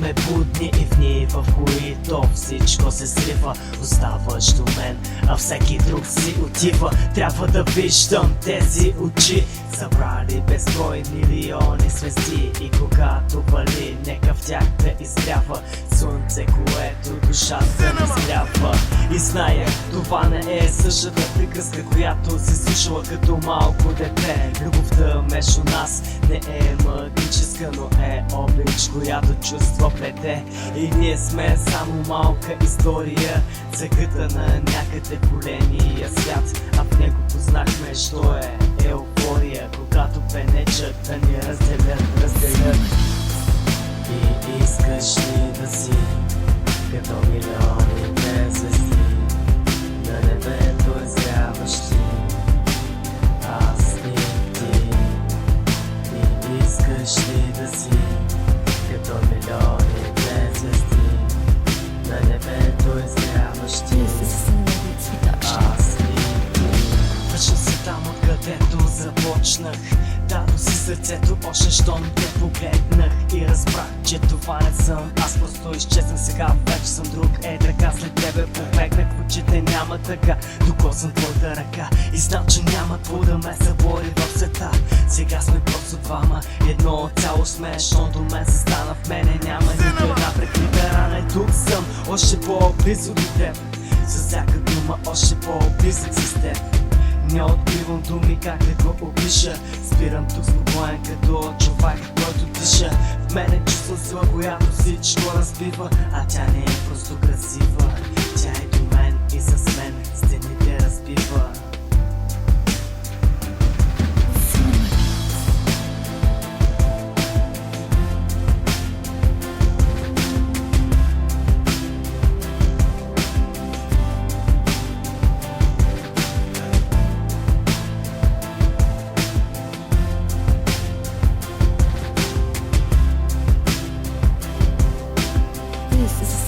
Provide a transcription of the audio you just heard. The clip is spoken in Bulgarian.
Имаме будни и дни, в които всичко се срива. Оставаш до мен, а всеки друг си отива. Трябва да виждам тези очи, събрали безброй милиони звезди. И когато вали, нека в тях да изгрява слънце, което душата изгрява. И зная, това не е същата приказка, която си слушала като малко дете. Любовта между нас не е магическа, но е обич, която чувства плете. И ние сме само малка история, цъката на някъде големия свят. А в него познахме, що е еуфория, когато пенечат да ни разделят. И искаш ли да си като милионите звезди на небето изгряващи, аз и ти? И искаш ли да си като милионите звезди на небето изгряващи, аз и ти? Връщам се там, откъдето започнах. Дадох си сърцето още щом те погледнах и разбрах, че това не съм аз, просто изчезнах. Сега вече съм друг, така след тебе побегнах. В очите няма тъга, докосвам твоята ръка и знам, че няма какво да ме събори в света. Сега сме просто двама, едно цяло сме, щом до мен се стана. В мене няма нито една прикрита рана и тук съм още по-близо до теб. С всяка дума още по-близък с теб. Не откривам думи как да го опиша. Спирам тук спокоен като човек, който диша. В мене чувствам сила, която всичко разбива. А тя не е просто красива, тя е до мен и с мен стените разбива. This is